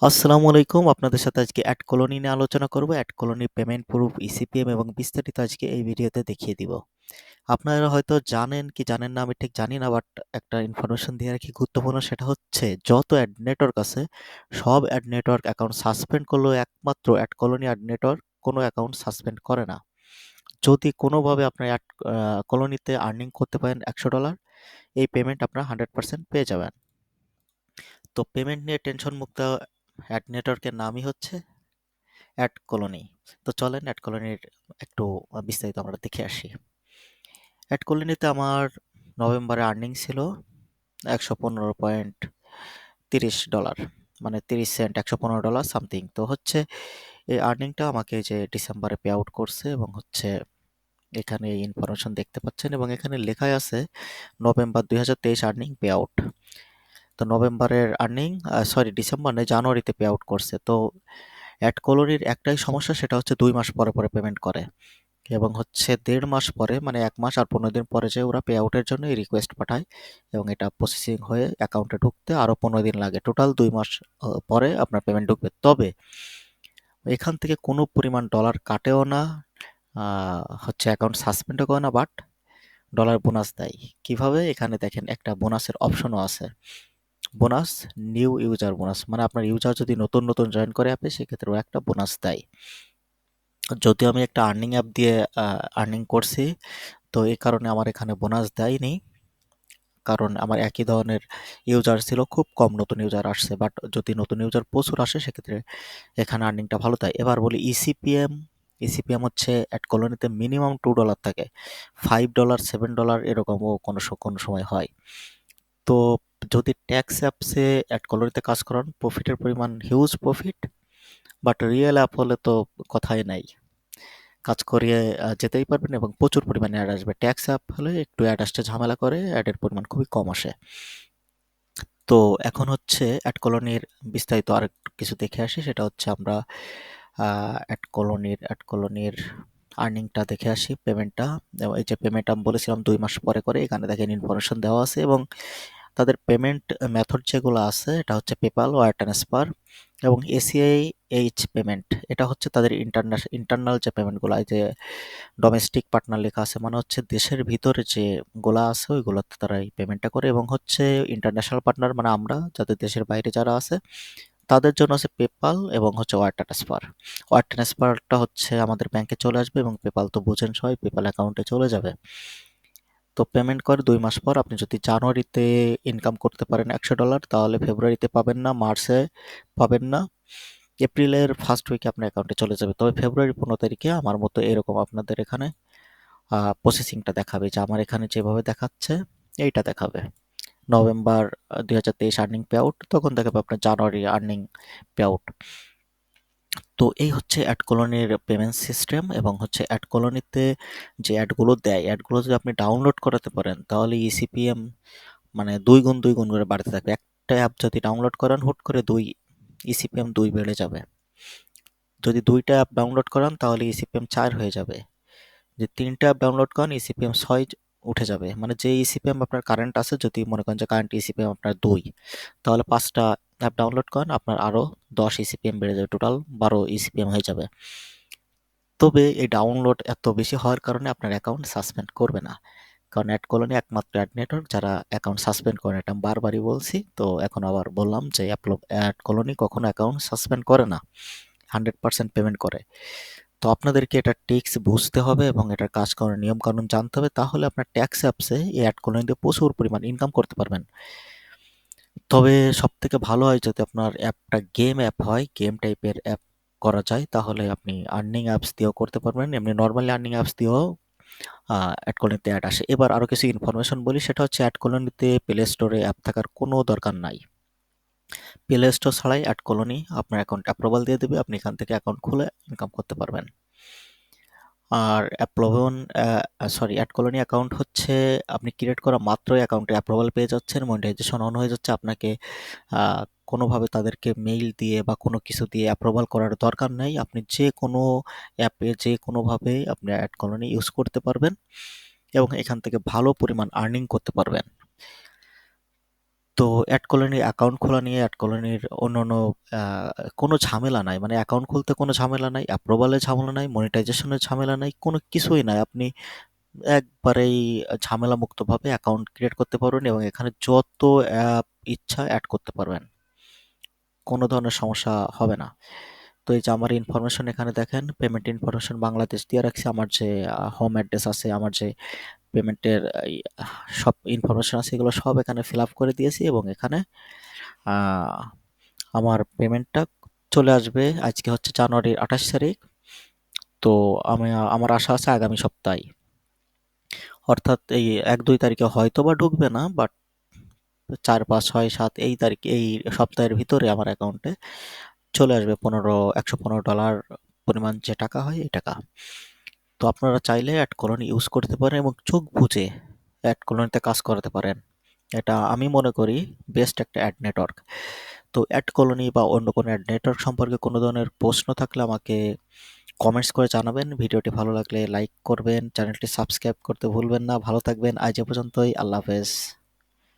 আসসালামু আলাইকুম। আপনাদের সাথে আজকে অ্যাডকলোনি নিয়ে আলোচনা করব। অ্যাডকলোনি পেমেন্ট প্রুফ, ইসিপিএম এবং বিস্তারিত আজকে এই ভিডিওতে দেখিয়ে দিব। আপনারা হয়তো জানেন কি জানেন না আমি ঠিক জানি না, বাট একটা ইনফরমেশন দিয়ে রাখি গুরুত্বপূর্ণ, সেটা হচ্ছে যত অ্যাড নেটওয়ার্ক আছে সব অ্যাড নেটওয়ার্ক অ্যাকাউন্ট সাসপেন্ড করলেও একমাত্র অ্যাডকলোনি অ্যাড নেটওয়ার্ক কোনো অ্যাকাউন্ট সাসপেন্ড করে না। যদি কোনোভাবে আপনার অ্যাড কলোনিতে আর্নিং করতে পারেন $100, এই পেমেন্ট আপনারা 100% পেয়ে যাবেন। তো পেমেন্ট নিয়ে টেনশন মুক্ত অ্যাড নেটওয়ার্কের নামই হচ্ছে অ্যাড কলোনি। তো চলেন অ্যাড কলোনির একটু বিস্তারিত আমরা দেখে আসি। অ্যাড কলোনিতে আমার নভেম্বরে আর্নিং ছিল $115.30, মানে 30 সেন্ট, $115 সামথিং। তো হচ্ছে এই আর্নিংটা আমাকে যে ডিসেম্বরে পে আউট করছে, এবং হচ্ছে এখানে এই ইনফরমেশন দেখতে পাচ্ছেন, এবং এখানে লেখাই আছে নভেম্বর 2023 আর্নিং পে আউট। তো নভেম্বরের আর্নিং, সরি ডিসেম্বর নয়, জানুয়ারিতে পে আউট করছে। তো অ্যাড কলোনির একটাই সমস্যা, সেটা হচ্ছে 2 মাস পরে পরে পেমেন্ট করে, এবং হচ্ছে 1.5 মাস পরে, মানে 1 মাস আর 15 দিন পরে যে ওরা পে আউটের জন্য রিকোয়েস্ট পাঠায়, এবং এটা প্রসেসিং হয়ে অ্যাকাউন্টে ঢুকতে আরও 15 দিন লাগে। টোটাল 2 মাস পরে আপনার পেমেন্ট ঢুকবে। তবে এখান থেকে কোনো পরিমাণ ডলার কাটেও না, হচ্ছে অ্যাকাউন্ট সাসপেন্ডও করে না, বাট ডলার বোনাস দেয়। কিভাবে? এখানে দেখেন একটা বোনাসের অপশনও আছে। বোনাস, নিউ ইউজার বোনাস, মানে আপনার ইউজার যদি নতুন নতুন জয়েন করে অ্যাপে, সেক্ষেত্রে ও একটা বোনাস দেয়। যদিও আমি একটা আর্নিং অ্যাপ দিয়ে আর্নিং করছি, তো এই কারণে আমার এখানে বোনাস দেয়নি, কারণ আমার একই ধরনের ইউজার ছিল, খুব কম নতুন ইউজার আসছে। বাট যদি নতুন ইউজার প্রচুর আসে, সেক্ষেত্রে এখানে আর্নিংটা ভালো দেয়। এবার বলি ইসিপিএম। ইসিপিএম হচ্ছে অ্যাট কলোনিতে মিনিমাম $2 থাকে, $5, $7 এরকমও কোনো সময় হয়। তো যদি ট্যাক্স অ্যাপসে অ্যাট কলোনিতে কাজ করান, প্রফিটের পরিমাণ huge profit, but real app হলে তো কথাই নাই, কাজ করিয়ে যেতেই পারবেন, এবং প্রচুর পরিমাণে অ্যাড আসবে। ট্যাক্স অ্যাপ হলে একটু অ্যাড আসতে ঝামেলা করে, অ্যাডের পরিমাণ খুবই কম আসে। তো এখন হচ্ছে অ্যাড কলোনির বিস্তারিত আর কিছু দেখে আসি, সেটা হচ্ছে আমরা অ্যাড কলোনির আর্নিংটা দেখে আসি, পেমেন্টটা। এই যে পেমেন্ট আমি বলেছিলাম 2 মাস পরে করে, এখানে দেখেন ইনফরমেশন দেওয়া আছে, এবং তাদের পেমেন্ট মেথড যেগুলো আছে, এটা হচ্ছে পেপাল, ওয়্যার ট্রান্সফার এবং এসিআইএইচ পেমেন্ট। এটা হচ্ছে তাদের ইন্টারনাল যে পেমেন্টগুলো, এই যে ডোমেস্টিক পার্টনার লেখা আছে, মানে হচ্ছে দেশের ভিতরে যে গোলা আছে ওইগুলোতে তারা এই পেমেন্টটা করে, এবং হচ্ছে ইন্টারন্যাশনাল পার্টনার, মানে আমরা যাদের দেশের বাইরে যারা আছে তাদের জন্য আছে পেপাল এবং হচ্ছে ওয়্যার ট্রান্সফার। ওয়্যার ট্রান্সফারটা হচ্ছে আমাদের ব্যাংকে চলে আসবে, এবং পেপাল তো বুঝেন সবাই, পেপাল অ্যাকাউন্টে চলে যাবে। তো পেমেন্ট করে 2 মাস পর আপনি যদি জানুয়ারিতে ইনকাম করতে পারেন $100, তাহলে ফেব্রুয়ারিতে পাবেন না, মার্চে পাবেন না, এপ্রিলের ফার্স্ট উইকে আপনার অ্যাকাউন্টে চলে যাবে। তবে ফেব্রুয়ারি 15 তারিখে আমার মতো এরকম আপনাদের এখানে প্রসেসিংটা দেখাবে, যে আমার এখানে যেভাবে দেখাচ্ছে এইটা দেখাবে। নভেম্বর 2023 আর্নিং পে আউট, তখন দেখাবে আপনার জানুয়ারি আর্নিং পে আউট। তো এই হচ্ছে অ্যাড কলোনির পেমেন্ট সিস্টেম, এবং হচ্ছে অ্যাড কলোনিতে যে অ্যাডগুলো দেয়, অ্যাডগুলো যদি আপনি ডাউনলোড করাতে পারেন, তাহলে ইসিপিএম মানে দুই গুণ করে বাড়তে থাকবে। একটা অ্যাপ যদি ডাউনলোড করান, হুট করে ইসিপিএম 2 বেড়ে যাবে। যদি 2টা অ্যাপ ডাউনলোড করান, তাহলে ইসিপিএম 4 হয়ে যাবে। যে 3টা অ্যাপ ডাউনলোড করেন, ইসিপিএম 6 উঠে যাবে। মানে যে ইসিপিএম আপনার কারেন্ট আছে, যদি মনে করেন যে কারেন্ট ইসিপিএম আপনার 2, তাহলে 5টা অ্যাপ ডাউনলোড করেন, আপনার আরও 10 ইসিপিএম বেড়ে যাবে, টোটাল 12 ইসিপিএম হয়ে যাবে। তবে এই ডাউনলোড এত বেশি হওয়ার কারণে আপনার অ্যাকাউন্ট সাসপেন্ড করবে না, কারণ অ্যাড কলোনি একমাত্র অ্যাড নেটওয়ার্ক যারা অ্যাকাউন্ট সাসপেন্ড করে না। এটা আমি বারবারই বলছি, তো এখন আবার বললাম যে অ্যাড কলোনি কখনো অ্যাকাউন্ট সাসপেন্ড করে না, 100% পেমেন্ট করে। তো আপনাদেরকে এটা ট্রিক্স বুঝতে হবে, এবং এটার কাজ করার নিয়ম কানুন জানতে হবে, তাহলে আপনার ট্যাক্স অ্যাপসে এই অ্যাড কলোনি দিয়ে প্রচুর পরিমাণ ইনকাম করতে পারবেন। তবে সব থেকে ভালো হয় যদি আপনার অ্যাপটা গেম অ্যাপ হয়, গেম টাইপের অ্যাপ করা যায়, তাহলে আপনি আর্নিং অ্যাপস দিয়েও করতে পারবেন, এমনি নর্মালি আর্নিং অ্যাপস দিয়েও অ্যাড কলোনিতে অ্যাড আসে। এবার আরও কিছু ইনফরমেশন বলি, সেটা হচ্ছে অ্যাড কলোনিতে প্লে স্টোরে অ্যাপ থাকার কোনো দরকার নাই। প্লে স্টোর ছাড়াই অ্যাড কলোনি আপনার অ্যাকাউন্ট অ্যাপ্রুভাল দিয়ে দেবে, আপনি এখান থেকে অ্যাকাউন্ট খুলে ইনকাম করতে পারবেন। আর অ্যাড কলোনি অ্যাকাউন্ট হচ্ছে আপনি ক্রিয়েট করা মাত্রই অ্যাকাউন্টে অ্যাপ্রুভাল পেয়ে যাচ্ছেন, মনিটাইজেশন অন হয়ে যাচ্ছে। আপনাকে কোনোভাবে তাদেরকে মেইল দিয়ে বা কোনো কিছু দিয়ে অ্যাপ্রুভাল করার দরকার নেই, আপনি যে কোনো অ্যাপে যে কোনোভাবে আপনি অ্যাড কলোনি ইউজ করতে পারবেন, এবং এখান থেকে ভালো পরিমাণ আর্নিং করতে পারবেন। তো অ্যাডকলোনি অ্যাকাউন্ট খোলা নিয়ে অ্যাডকলোনির অন্যান্য কোনো ঝামেলা নাই, মানে অ্যাকাউন্ট খুলতে কোনো ঝামেলা নাই, অ্যাপ্রুভালের ঝামেলা নাই, মনিটাইজেশনের ঝামেলা নাই, কোনো কিছুই নাই। আপনি একবারেই ঝামেলা মুক্তভাবে অ্যাকাউন্ট ক্রিয়েট করতে পারবেন এবং এখানে যত অ্যাপ ইচ্ছা অ্যাড করতে পারবেন, কোনো ধরনের সমস্যা হবে না। তো এই যে আমার ইনফরমেশন এখানে দেখেন, পেমেন্ট ইনফরমেশন বাংলাদেশ দিয়ে রাখছি, আমার যে হোম অ্যাড্রেস আছে, আমার যে পেমেন্টের সব ইনফরমেশন আছে, এগুলো সব এখানে ফিল আপ করে দিয়েছি এবং এখানে আহ, আমার পেমেন্টটা চলে আসবে। আজকে হচ্ছে জানুয়ারির 28 তারিখ। তো আমি আমার আশা আছে আগামী সপ্তাহে, অর্থাৎ এই 1-2 তারিখে হয়তো বা ঢুকবে না, বাট 4, 5, 6, 7 এই তারিখ, এই সপ্তাহের ভিতরে আমার অ্যাকাউন্টে চলে আসবে $115 পরিমাণ যে টাকা হয় এই টাকা। তো আপনারা চাইলে অ্যাড কলোনি ইউজ করতে পারেন এবং চোখ বুজে অ্যাড কলোনিতে কাজ করাতে পারেন। এটা আমি মনে করি বেস্ট একটা অ্যাড নেটওয়ার্ক। তো অ্যাড কলোনি বা অন্য কোনো অ্যাড নেটওয়ার্ক সম্পর্কে কোনো ধরনের প্রশ্ন থাকলে আমাকে কমেন্টস করে জানাবেন। ভিডিওটি ভালো লাগলে লাইক করবেন, চ্যানেলটি সাবস্ক্রাইব করতে ভুলবেন না। ভালো থাকবেন, আজ এ পর্যন্তই, আল্লাহ হাফেজ।